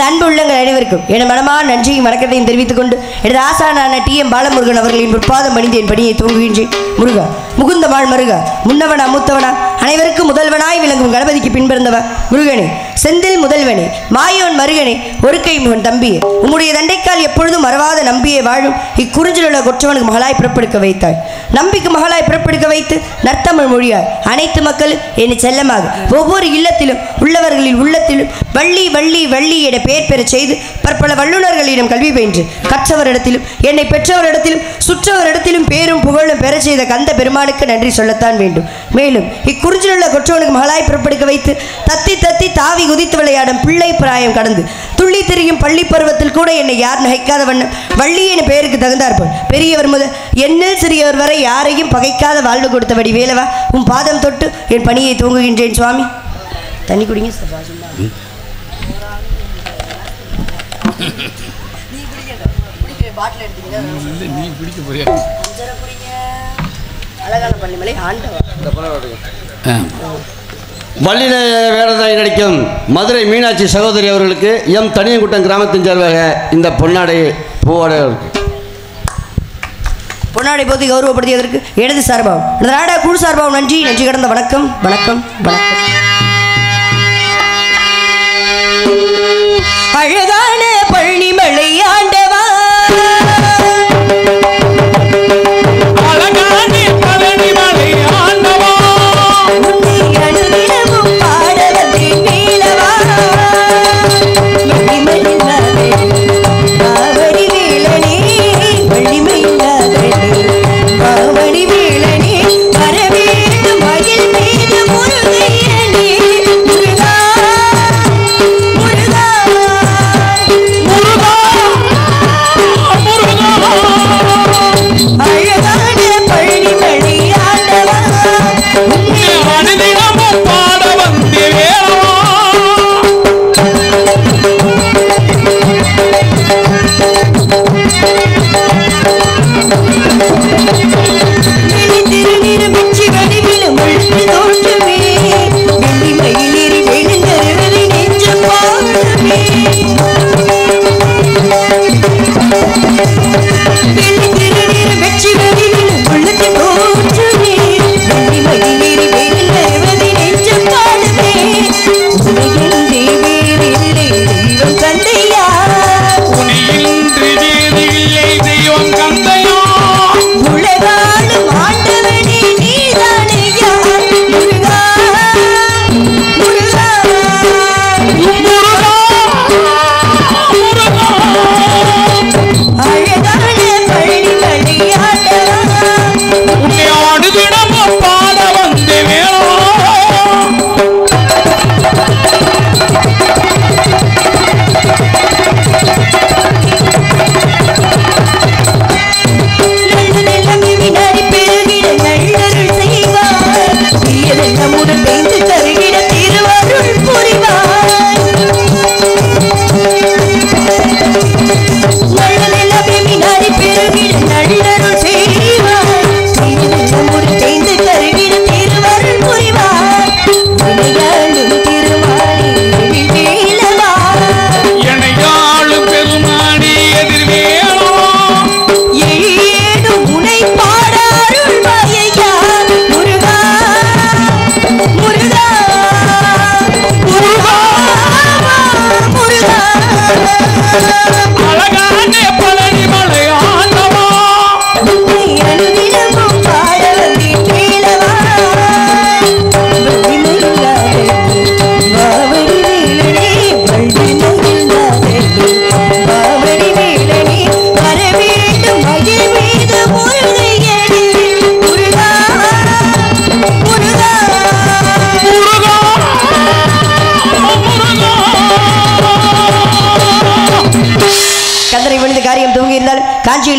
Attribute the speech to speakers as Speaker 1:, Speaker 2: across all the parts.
Speaker 1: அன்பு உள்ளங்கள் அனைவருக்கும் என மனமான நன்றியும் வணக்கத்தையும் தெரிவித்துக் கொண்டு எனது ஆசானான டி.எம். பாலமுருகன் அவர்களின் பொற்பாதம் பணிந்து என் பணியை துவங்குகின்றேன். முருகா முகுந்தமாள் மருகா முன்னவனா மூத்தவனா அனைவருக்கும் முதல்வனாய் விளங்கும் கணபதிக்கு பின்பிறந்தவா முருகனே செந்தில் முதல்வனே மாயோன் மருகனே ஒரு கை முகன் தம்பியே உம்முடைய தண்டைக்கால் எப்பொழுதும் மறவாத நம்பியே வாழும் இக்குறிஞ்சிலுள்ள கொற்றவனுக்கு மகளாய் பிறப்பெடுக்க வைத்தாய். நம்பிக்கு மகளாய் பிறப்பெடுக்க வைத்து நற்தமிழ் மொழியாய் அனைத்து மக்களும் என்னை செல்லமாக ஒவ்வொரு இல்லத்திலும் உள்ளவர்களின் உள்ளத்திலும் வள்ளி வள்ளி வள்ளி என பெயர் பெறச் செய்து பற்பல வல்லுநர்களிடம் கல்வி பயின்று கற்றவரிடத்திலும் என்னை பெற்றவரிடத்திலும் சுற்றவரிடத்திலும் பேரும் புகழும் பெறச் செய்த கந்த பெருமானுக்கு நன்றி சொல்லத்தான் வேண்டும். மேலும் இக்குறிஞ்சிலுள்ள கொற்றவனுக்கு மகளாய் பிறப்பெடுக்க வைத்து தத்தி தத்தி தாவி குதித்து விளையாடும் பிள்ளை பிராயம் கடந்து துள்ளி திரியும் பள்ளி பருவத்தில் கூட என்னை யார் நகைக்காத வண்ணம் வள்ளி என பெயருக்கு தகுந்தார்போல் பெரியவர் முதல் என்னில் சிறியவர் வரை யாரையும் பகைக்காத வாழ்வு கொடுத்தபடி வேலவா உன் பாதம் தொட்டு என் பணியை தூங்குகின்றேன் சுவாமி. தண்ணி குடிங்க அழகான பள்ளிமலை
Speaker 2: வள்ளின வேடதாய் நடிக்கும் மதுரை மீனாட்சி சகோதரி அவர்களுக்கு எம் தனியங்குட்டம் கிராமத்தின் சார்பாக இந்த பொன்னாடை
Speaker 1: போத்தி கௌரவப்படுத்தியதற்கு இடது சார்பாகும் நாடா குழு சார்பாகும் நன்றி நன்றி கடந்த வணக்கம் வணக்கம் வணக்கம். அழகான பழனிமலை ஆண்டவா
Speaker 3: மயில் மீது முருகையனே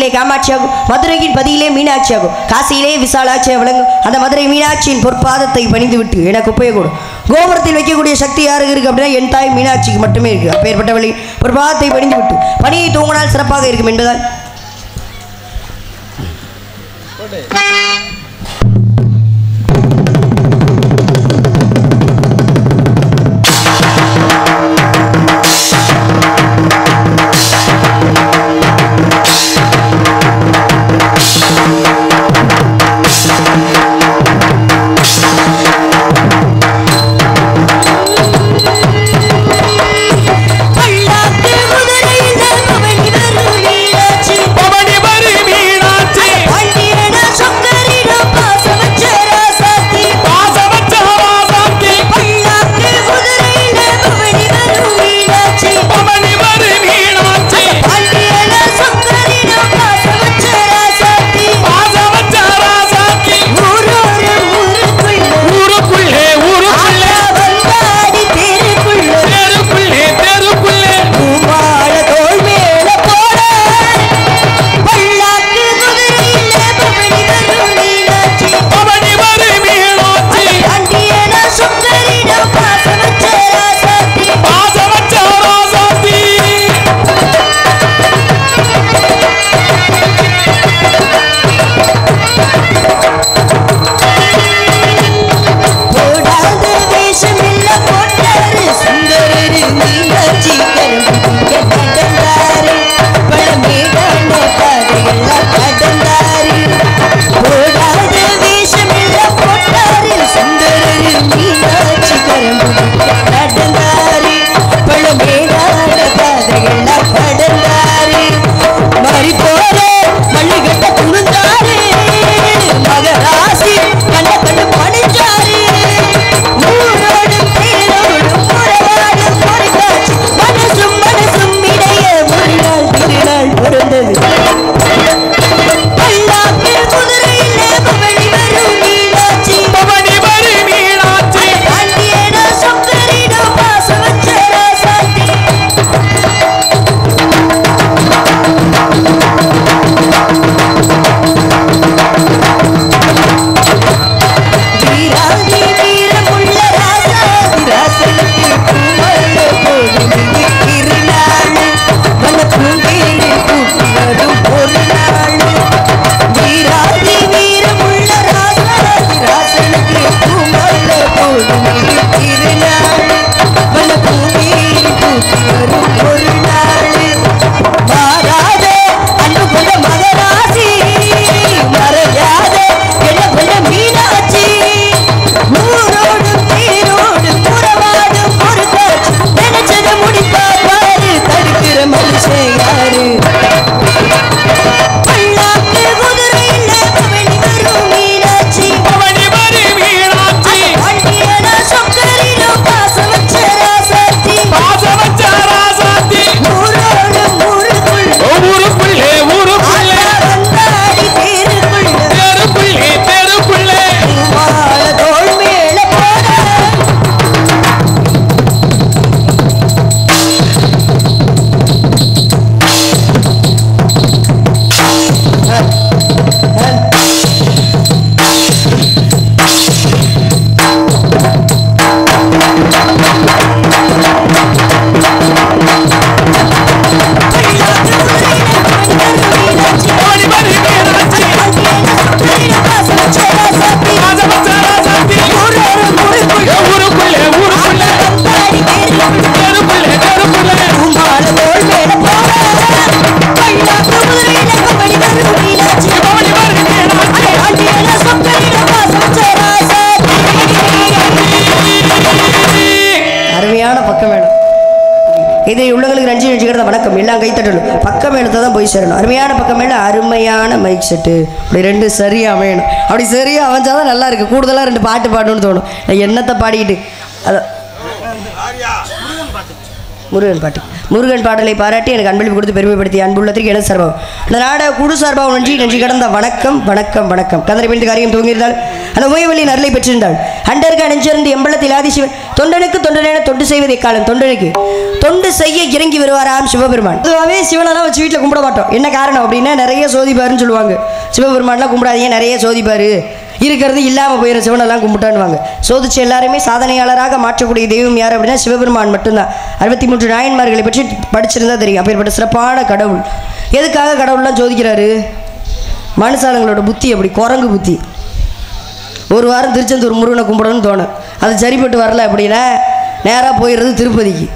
Speaker 1: காஞ்சியிலே காமாட்சியாகும், மதுரையின் பதியிலே மீனாட்சியாகும், காசியிலே விசாலாட்சியாக விளங்கும் அந்த மதுரை மீனாட்சியின் பொற்பாதத்தை பணிந்து விட்டு எனக்கு உபயோகம் கோபுரத்தில் வைக்கக்கூடிய சக்தி யாருக்கு இருக்கு அப்படின்னா என் தாய் மீனாட்சிக்கு மட்டுமே இருக்கு. அப்பேற்பட்டவளை பொற்பாதத்தை பணிந்து விட்டு பணியை தூங்கினால் சிறப்பாக இருக்கும் என்பதால்
Speaker 3: இதை உள்ளங்களுக்கு நன்றி நினைச்சுக்கிறத வணக்கம் எல்லாம் கைத்தட்டலும் பக்கம் எழுத்த தான் போய் சேரணும். அருமையான பக்கம் மேலே அருமையான மைக் செட்டு அப்படி ரெண்டு சரியாக அமையணும். அப்படி சரியாக அமைஞ்சாதான் நல்லா இருக்குது. கூடுதலாக ரெண்டு பாட்டு பாடணும்னு தோணும். என்னத்தை பாடிக்கிட்டு அதை முருகன் பாடலை பாராட்டி எனக்கு அன்பளிப்பு கொடுத்து பெருமைப்படுத்தி அன்புள்ளத்திற்கு எனது சார்பாகும் இந்த நாட குழு சார்பாகவும் நன்றி கடந்த வணக்கம் வணக்கம் வணக்கம். கதிரை பிடித்து காரியம் தூங்கியிருந்தால்
Speaker 1: அந்த உமையவள்ளியின் அருளை பெற்றிருந்தாள். அண்டருக்கு அணிஞ்சிருந்து எம்பளத்தில் ஆதிசிவன் தொண்டனுக்கு தொண்டனென தொண்டு செய்வதை காலம் தொண்டனுக்கு தொண்டு செய்ய இறங்கி வருவாராம் சிவபெருமான். பொதுவாகவே சிவனெல்லாம் வச்சு வீட்டில் கும்பிட மாட்டோம். என்ன காரணம் அப்படின்னா நிறைய சோதிப்பாருன்னு சொல்லுவாங்க. சிவபெருமான்லாம் கும்பிடாதீங்க, நிறைய சோதிப்பாரு, இருக்கிறது இல்லாமல் போயிடுற சிவனெல்லாம் கும்பிட்டான்னுவாங்க. சோதிச்சு எல்லாருமே சாதனையாளராக மாற்றக்கூடிய தெய்வம் யார் அப்படின்னா சிவபெருமான் மட்டும்தான். 63 நாயன்மார்களை பற்றி படிச்சிருந்தா தெரியும். அப்பேற்பட்ட சிறப்பான கடவுள். எதுக்காக கடவுள்லாம் சோதிக்கிறாரு? மனுஷாலங்களோட புத்தி அப்படி குரங்கு புத்தி. ஒரு வாரம் திருச்செந்தூர் முருகனை கும்பிடணும்னு தோணும். அது சரிப்பட்டு வரல அப்படின்னா நேராக போயிடுறது திருப்பதிக்கு.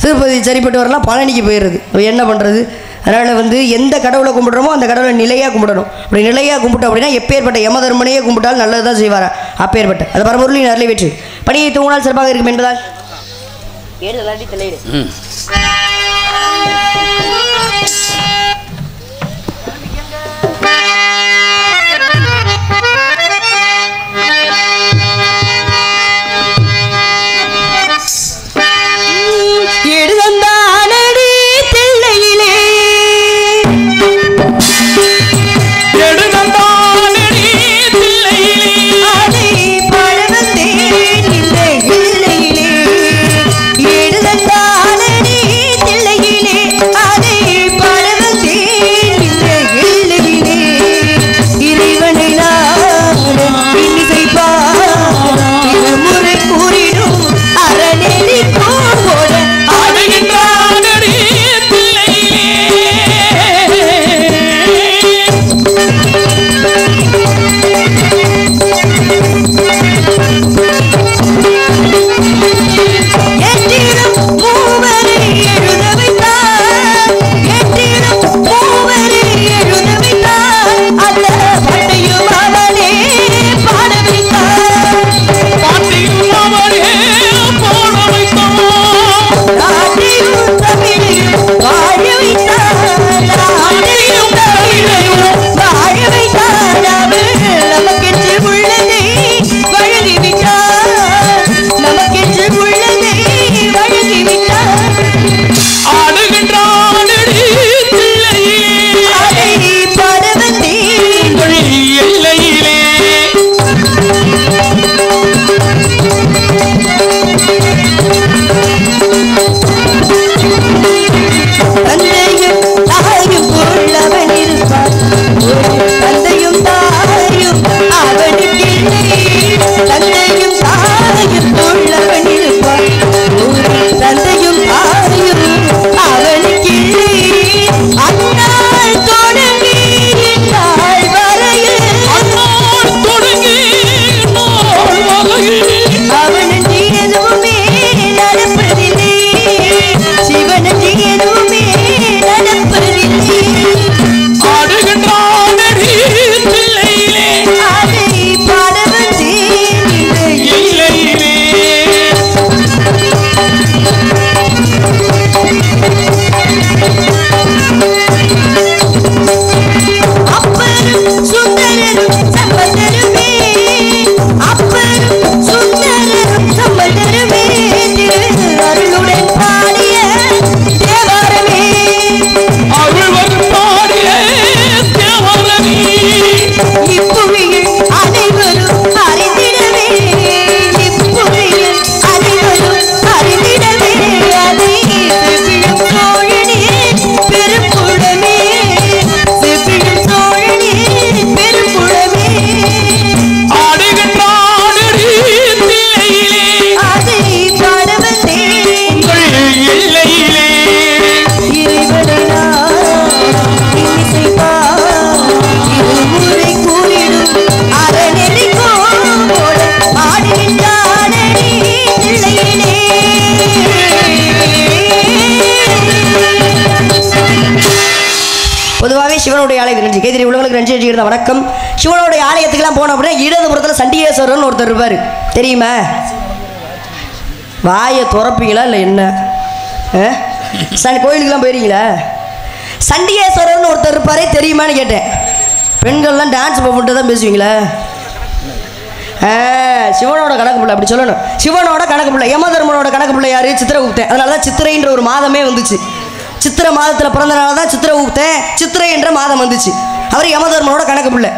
Speaker 1: திருப்பதி சரிப்பட்டு வரலாம் பழனிக்கு போயிடுறது. என்ன பண்ணுறது? அதனால் எந்த கடவுளை கும்பிட்றோமோ அந்த கடவுளை நிலையாக கும்பிடணும். அப்படி நிலையாக கும்பிட்டோம் அப்படின்னா எப்பேற்பட்ட யமதர்மனையே கும்பிட்டாலும் நல்லது தான் செய்வாரா. அப்பேற்பட்ட அது பரம்பொருளின் அருளை வெற்றி பணியை தூங்கினால் சிறப்பாக இருக்கும் என்பதால் சிவனுடைய ஆலயத்துக்கு நன்றி. கைதறி உலகளுக்கு நன்றி நன்றி வணக்கம். சிவனுடைய ஆலயத்துக்கெல்லாம் போனோம் அப்படின்னா இடதுபுறத்தில் சண்டிகேஸ்வரர்னு ஒருத்தர் இருப்பார். தெரியுமா? வாயை துறப்பீங்களா இல்லை என்ன? கோயிலுக்கெல்லாம் போயிருக்கீங்களா? சண்டிகேஸ்வரர்னு ஒருத்தர் இருப்பாரே, தெரியுமான்னு கேட்டேன். பெண்கள்லாம் டான்ஸ் பண்ணிட்டு தான் பேசுவீங்களா? சிவனோட கணக்கு பிள்ளை அப்படி சொல்லணும். சிவனோட கணக்கு பிள்ளை. யமதர்மனோட கணக்கு பிள்ளை யாரு? சித்திரகுப்தன். அதனால தான் சித்திரைன்ற ஒரு மாதமே வந்துச்சு. சித்திரை மாதத்தில் பிறந்தனால தான் சித்திரகுப்தன் சித்திரை என்ற மாதம் வந்துச்சு. அவர் யமதர்மனோட கணக்கு பிள்ளை.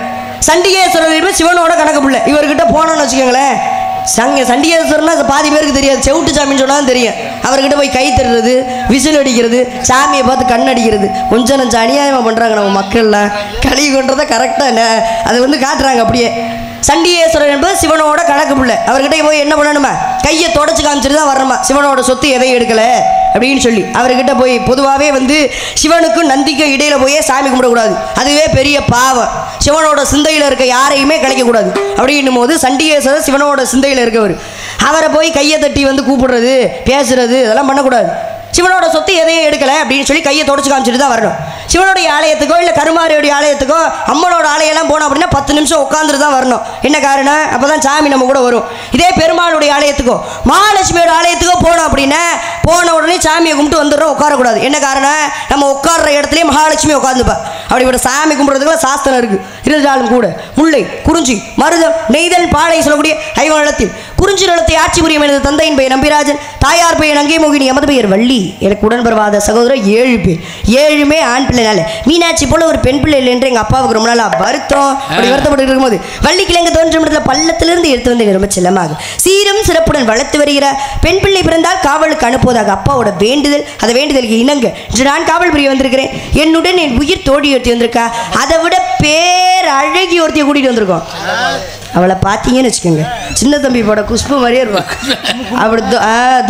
Speaker 3: சண்டிகேஸ்வரர் சிவனோட கணக்கு பிள்ளை. இவர்கிட்ட போனோன்னு வச்சுக்கோங்களேன், சண்டிகேஸ்வரர்னா பாதி பேருக்கு தெரியாது, செவுட்டு சாமின்னு சொன்னாலும் தெரியும். அவர்கிட்ட போய் கை தட்டுறது, விசில் அடிக்கிறது, சாமியை பார்த்து கண் அடிக்கிறது, கொஞ்சம் நஞ்சம் அநியாயமாக பண்ணுறாங்க நம்ம மக்கள்லாம். கழுவி கொண்டதை கரெக்டாக அது காட்டுறாங்க அப்படியே. சண்டிகேஸ்வரர் என்பது சிவனோட கணக்கு பிள்ளை. அவர்கிட்ட போய் என்ன பண்ணணுமா, கையை தொடச்சு காமிச்சிட்டு தான் வரணுமா, சிவனோட சொத்து எதையும் எடுக்கலை அப்படின்னு சொல்லி. அவர்கிட்ட போய் பொதுவாகவே சிவனுக்கும் நந்திக்கும் இடையில போய் சாமி கும்பிடக்கூடாது, அதுவே பெரிய பாவம். சிவனோட சிந்தையில் இருக்க யாரையுமே கலைக்கக்கூடாது. அப்படின்னும் போது சண்டிகேஸ்வரர் சிவனோட சிந்தையில் இருக்கவர். அவரை போய் கையை தட்டி கூப்பிடுறது, பேசுறது, இதெல்லாம் பண்ணக்கூடாது. சிவனோட சொத்து எதையும் எடுக்கலை அப்படின்னு சொல்லி கையை தொடச்சு காமிச்சிட்டு தான் வரணும். சிவனுடைய ஆலயத்துக்கோ இல்லை கருமாரியோடைய ஆலயத்துக்கோ அம்மனோட ஆலயெல்லாம் போனோம் அப்படின்னா 10 நிமிஷம் உட்காந்துட்டு தான் வரணும். என்ன காரணம், அப்போ தான் சாமி நம்ம கூட வரும். இதே பெருமாளுடைய ஆலயத்துக்கோ மகாலட்சுமியோட ஆலயத்துக்கோ போனோம் அப்படின்னா போன உடனே சாமியை கும்பிட்டு வந்துடுறோம், உட்காரக்கூடாது. என்ன காரணம், நம்ம உட்கார்ற இடத்துலேயே மகாலட்சுமி உட்காந்துப்பா. அப்படிப்பட்ட சாமி கும்பிட்றதுக்குலாம் சாஸ்திரம் இருக்குது. இருந்தாலும் கூட முல்லை, குறிஞ்சி, மருதம், நெய்தல், பாலை சொல்லக்கூடிய 5 நிலத்தில் குறிஞ்சி நிலத்தை ஆட்சி புரியும் எனது தந்தையின் பெயர் நம்பிராஜன், தாயார் பெயர் நங்கை மோகினி, எமது பெயர் வள்ளி. எனக்கு உடன்பெறவாத சகோதரர் 7 பேர், 7மே ஆண் பிள்ளைனால. மீனாட்சி போல ஒரு பெண் பிள்ளை இல்லை என்று எங்கள் அப்பாவுக்கு ரொம்ப நாள் வருத்தம். அப்படி வருத்தப்பட்டு இருக்கும்போது வள்ளி கிழங்கு தோன்றும் இடத்துல பள்ளத்திலிருந்து எடுத்து வந்து ரொம்ப செல்லமாக சீரும் சிறப்புடன் வளர்த்து வருகிற பெண் பிள்ளை பிறந்தால் காவலுக்கு அனுப்புவதாக அப்பாவோட வேண்டுதல். அந்த வேண்டுதலுக்கு இணங்க இன்று நான் காவல் புரிய வந்திருக்கிறேன். என்னுடன் என் உயிர் தோழி ஒருத்தி வந்திருக்கா, அதை விட பேர் அழகி ஒருத்தியை கூட்டிகிட்டு வந்திருக்கோம். அவளை பார்த்தீங்கன்னு வச்சுக்கோங்க, சின்ன தம்பி போட குஷ்பு மாதிரியே இருப்பான். அப்படி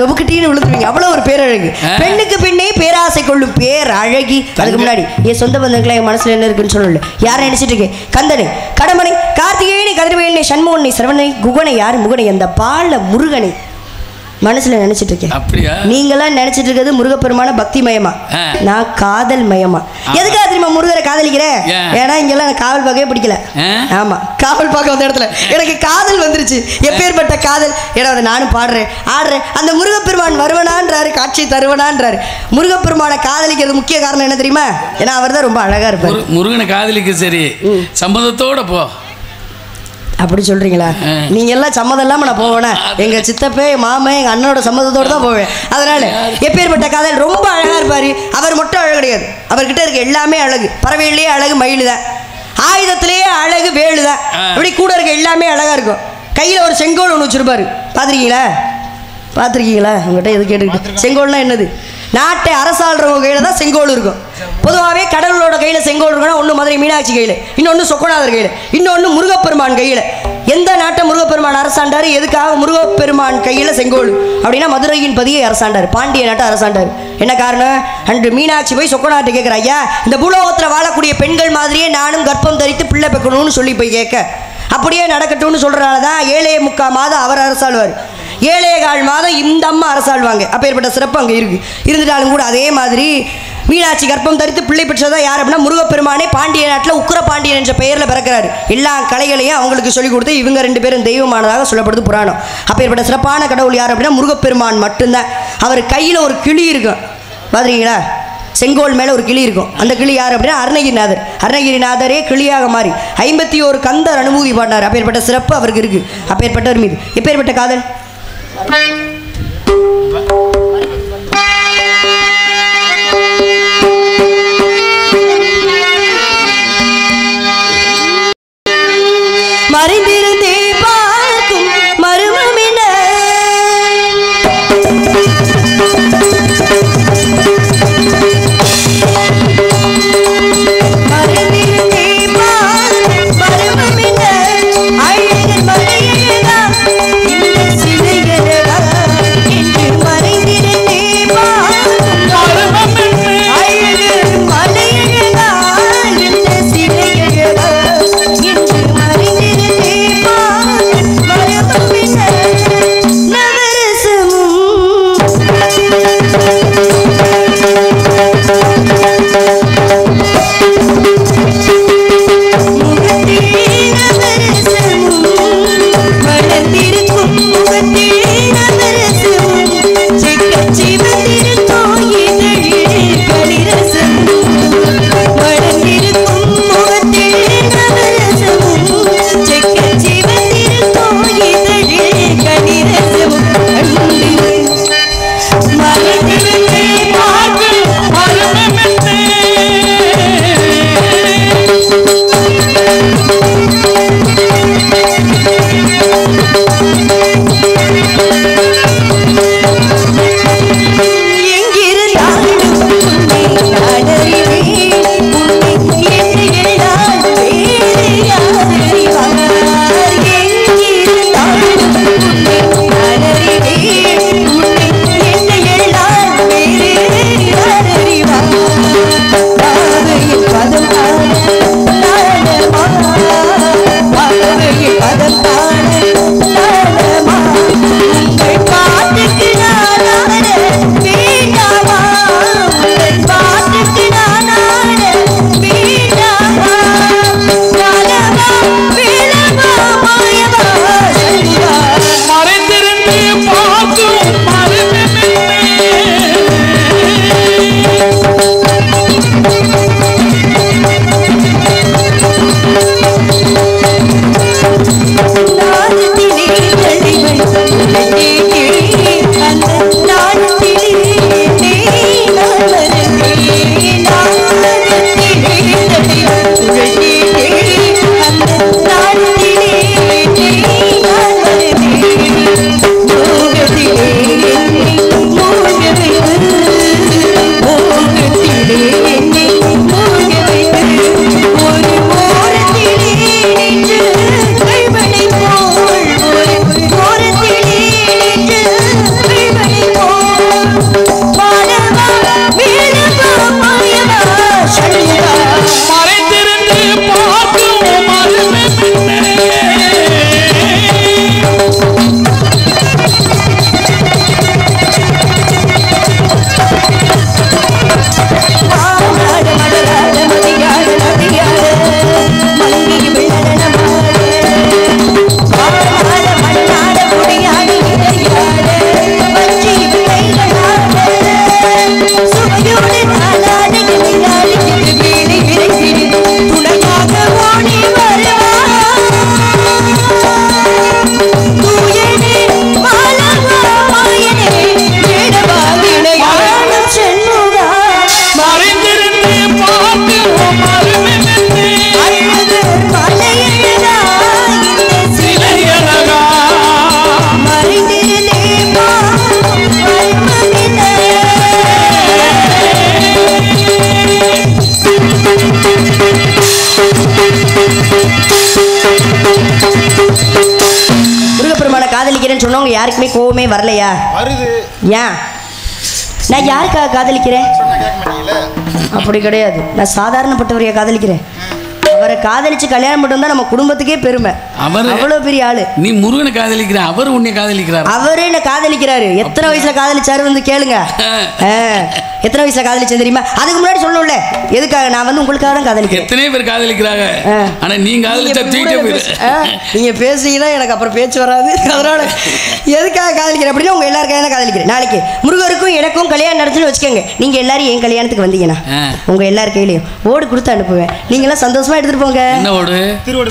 Speaker 3: தொபுக்கிட்டின்னு விழுந்துருவீங்க, அவ்வளோ ஒரு பேரழகு. பெண்ணுக்கு பெண்ணே பேராசை கொள்ளும் பேர் அழகி. அதுக்கு முன்னாடி என் சொந்த பந்தங்களா என் மனசில் என்ன இருக்குன்னு சொல்லல, யாரை நினைச்சிட்டு இருக்கேன், கந்தனை, கடமனை, கார்த்திகேயனை, கதிரவேலனை, சண்முகனை, சரவணனை, குகனை, யார் முகனை, அந்த பால முருகனை மனசுல நினைச்சிட்டு இருக்கேன். அப்படியா? நீங்களாம் நினைச்சிட்டு இருக்கிறது முருகப்பெருமான பக்தி மயமா, நான் காதல் மயமா. எதுக்காக தெரியுமா முருகரை காதலிக்கிறேன்? ஏன்னா இங்கெல்லாம் எனக்கு காவல் பார்க்கவே பிடிக்கல. ஆமா, காவல் பார்க்க வந்த இடத்துல எனக்கு காதல் வந்துருச்சு. எப்பேற்பட்ட காதல்! ஏன்னா அதை நானும் பாடுறேன், ஆடுறேன். அந்த முருகப்பெருமான் வருவனான்றாரு, காட்சி தருவனான்றாரு. முருகப்பெருமான காதலிக்கிறது முக்கிய காரணம் என்ன தெரியுமா? ஏன்னா அவர் தான் ரொம்ப அழகா இருப்பார். முருகனை காதலிக்க சரி சம்மதத்தோட போ அப்படி சொல்றீங்களா? நீங்க எல்லாம் சம்மதம் இல்லாம நான் போவேனா? எங்க சித்தப்பே, மாமன், எங்க அண்ணனோட சம்மதத்தோடு தான் போவேன். அதனால எப்பேற்பட்ட காதல், ரொம்ப அழகா இருப்பாரு. அவர் மட்டும் அழகு கிடையாது, அவர்கிட்ட இருக்க எல்லாமே அழகு. பறவையிலேயே அழகு மயில் தான், ஆயுதத்திலேயே அழகு வேலு தான். இப்படி கூட இருக்க எல்லாமே அழகா இருக்கும். கையில ஒரு செங்கோல் ஒன்று வச்சிருப்பாரு, பார்த்துருக்கீங்களா? உங்ககிட்ட எது கேட்டுக்கிட்டு? செங்கோல்னா என்னது? நாட்டை அரசாள்றவங்க கையில் தான் செங்கோல் இருக்கும். பொதுவாகவே கடவுளோட கையில் செங்கோல் இருக்குன்னா ஒன்று மதுரை மீனாட்சி கையில், இன்னொன்று சொக்கநாதர் கையில், இன்னொன்று முருகப்பெருமான் கையில். எந்த நாட்டை முருகப்பெருமான் அரசாண்டார், எதுக்காக முருகப்பெருமான் கையில் செங்கோல் அப்படின்னா மதுரையின் பதியை அரசாண்டார், பாண்டிய நாட்டை அரசாண்டார். என்ன காரணம்? அன்று மீனாட்சி போய் சொக்கநாட்டை கேட்குற, ஐயா இந்த பூலோகத்தில் வாழக்கூடிய பெண்கள் மாதிரியே நானும் கர்ப்பம் தரித்து பிள்ளை பெக்கணும்னு சொல்லி போய் கேட்க, அப்படியே நடக்கட்டும்னு சொல்கிறனால தான் 7.75 மாதம் அவர் அரசாழ்வார், 7.25 மாதம் இந்த அம்மா அரசாழ்வாங்க. அப்பேற்பட்ட சிறப்பு அங்கே இருக்கு. இருந்துட்டாலும் கூட அதே மாதிரி மீனாட்சி கர்ப்பம் தரித்து பிள்ளை பெற்றதா யார் அப்படின்னா முருகப்பெருமானே பாண்டிய நாட்டில் உக்கிர பாண்டியன் என்ற பெயரில் பிறக்கிறாரு. எல்லா கலைகளையும் அவங்களுக்கு சொல்லிக் கொடுத்து இவங்க 2 பேரும் தெய்வமானதாக சொல்லப்படுது புராணம். அப்பேற்பட்ட சிறப்பான கடவுள் யார் அப்படின்னா முருகப்பெருமான் மட்டும்தான். அவர் கையில் ஒரு கிளி இருக்கும், பார்த்துருக்கீங்களா? செங்கோல் மேலே ஒரு கிளி இருக்கும். அந்த கிளி யார் அப்படின்னா அருணகிரிநாதர். அருணகிரிநாதரே கிளியாக மாறி 51 கந்தர் அனுபூதி பாடினார். அப்பேற்பட்ட சிறப்பு அவருக்கு இருக்கு. அப்பேற்பட்டவர் மீது எப்பேற்பட்ட காதல்! மறைந்திருந்தே பார்க்கும் மருமமின மறைந்திருந்தே பார்க்கும் மருமமின அழகன் மலையழகா இந்த சிலையழகா என்று மறைந்திருந்தே
Speaker 1: காதலிக்கிறேன்னு சொன்னவங்க யாருக்குமே கோவமே வரலையா?
Speaker 4: வருது.
Speaker 1: ஏன்? நான் யாருக்காக காதலிக்கிறேன்? அப்படி கிடையாது. நான் சாதாரணப்பட்டவரையா காதலிக்கிறேன். அவரை காதலிச்சு கல்யாணம் பண்ணிட்டு வந்தா நம்ம குடும்பத்துக்கே பெருமை. அவ்வளவு பெரிய ஆளு.
Speaker 5: நீ முருகனை காதலிக்கிற, அவர் உன்னை காதலிக்கிறார்.
Speaker 1: அவரே என்ன காதலிக்கிறாரு. எத்தனை வயசுல காதலிச்சாரு வந்து கேளுங்க. எத்தனை வயசுல காதலிச்சேன் தெரியுமா? அதுக்கு முன்னாடி சொல்லணும்ல. எதுக்காக? நான் வந்து உங்களுக்காக தான் காதலிக்கிறேன்.
Speaker 5: எத்தனை பேர் காதலிக்கிறாங்க. ஆனா நீங்க காதலிச்சா தூக்கிட்டே போயிரு.
Speaker 1: நீங்க பேசுறீங்கன்னா எனக்கு அப்புறம் பேச்சு வராது. அதனால எதுக்காக காதலிக்கிறேன் அப்படின்னா உங்க எல்லாருக்காக தான் காதலிக்கிறேன். நாளைக்கு முருகருக்கும் எனக்கும் கல்யாணம் நடத்துன்னு வச்சுக்கோங்க. நீங்க எல்லாரும் என் கல்யாணத்துக்கு வந்தீங்கன்னா உங்க எல்லார் கையிலையும் ஓடு கொடுத்து அனுப்புவேன். நீங்க எல்லாம் சந்தோஷமா எடுத்துட்டு போங்க.
Speaker 5: என்ன ஓடு?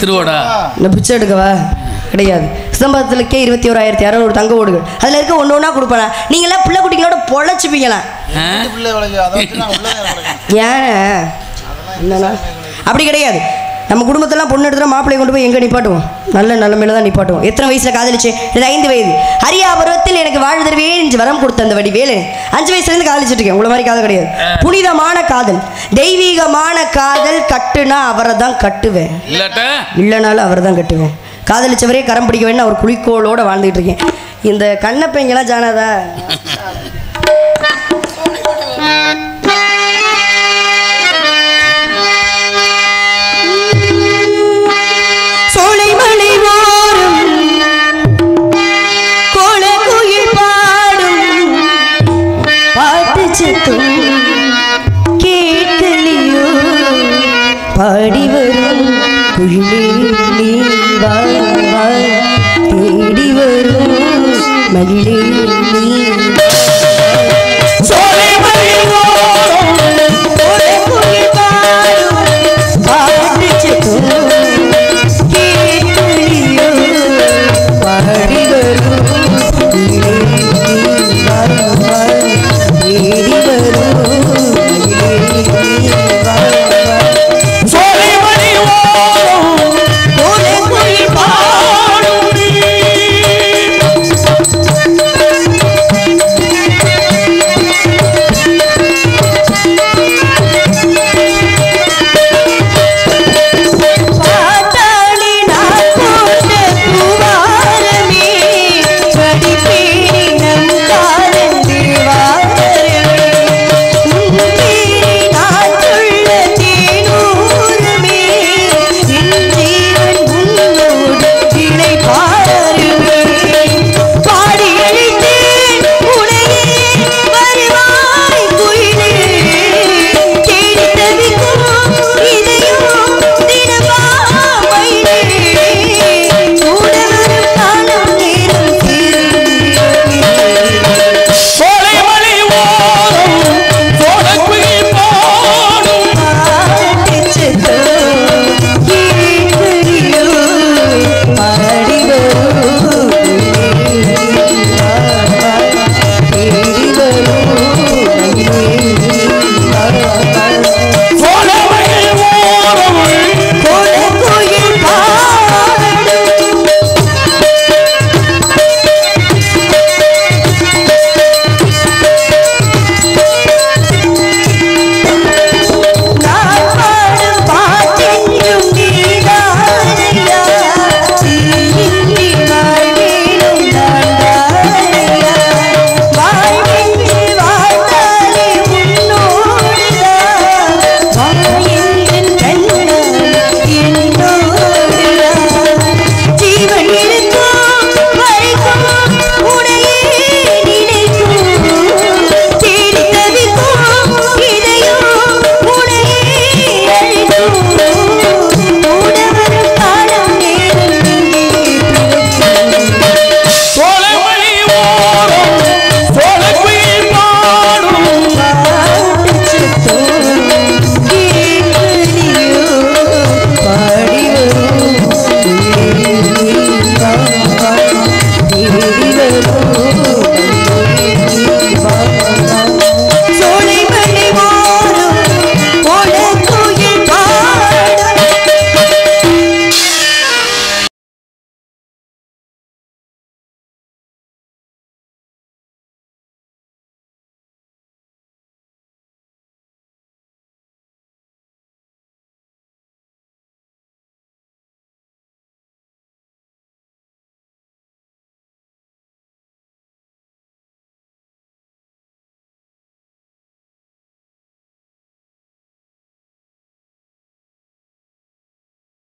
Speaker 5: திருவோடா?
Speaker 1: இந்த பிச்சை எடுக்கவா? கிடையாது. சிதம்பரத்துலக்கே 21,600 தங்க ஓடுகள். அதில் இருக்க ஒன்று ஒன்றா கொடுப்பேன். நீங்களாம் பிள்ளை குட்டிங்களோட பொழைச்சிப்பீங்களா? ஏன் என்னன்னா அப்படி கிடையாது. நம்ம குடும்பத்தெல்லாம் பொண்ணு எடுத்துகிற மாப்பிள்ளையை கொண்டு போய் எங்கே நிப்பாட்டுவோம்? நல்ல நிலைமையில தான் நிப்பாட்டுவோம். எத்தனை வயசில் காதலிச்சேன்? இது 5 வயது. அரியா பருவத்தில் எனக்கு வாழ் தருவே என்று வரம் கொடுத்த அந்த வடி வேலை 5 வயசுலேருந்து காதலிச்சுட்டு இருக்கேன். உங்களை மாதிரி காதல் கிடையாது. புனிதமான காதல், தெய்வீகமான காதல். கட்டுனா அவரை தான் கட்டுவேன், இல்லைனாலும் அவரை தான் கட்டுவேன். காதலிச்சவரே கரம் பிடிக்க வேணும் அவர் குறிக்கோளோடு வாழ்ந்துட்டு இருக்கேன். இந்த கண்ணப்பைங்கெல்லாம் ஜானாதா? சோலைமலை ஓரம் கோல குயில் பாடும் பாட்டு சத்தம் கேட்கலையோ? பாடி வரும் குயிலே நீ வா வா, தேடி வரும் மகிழே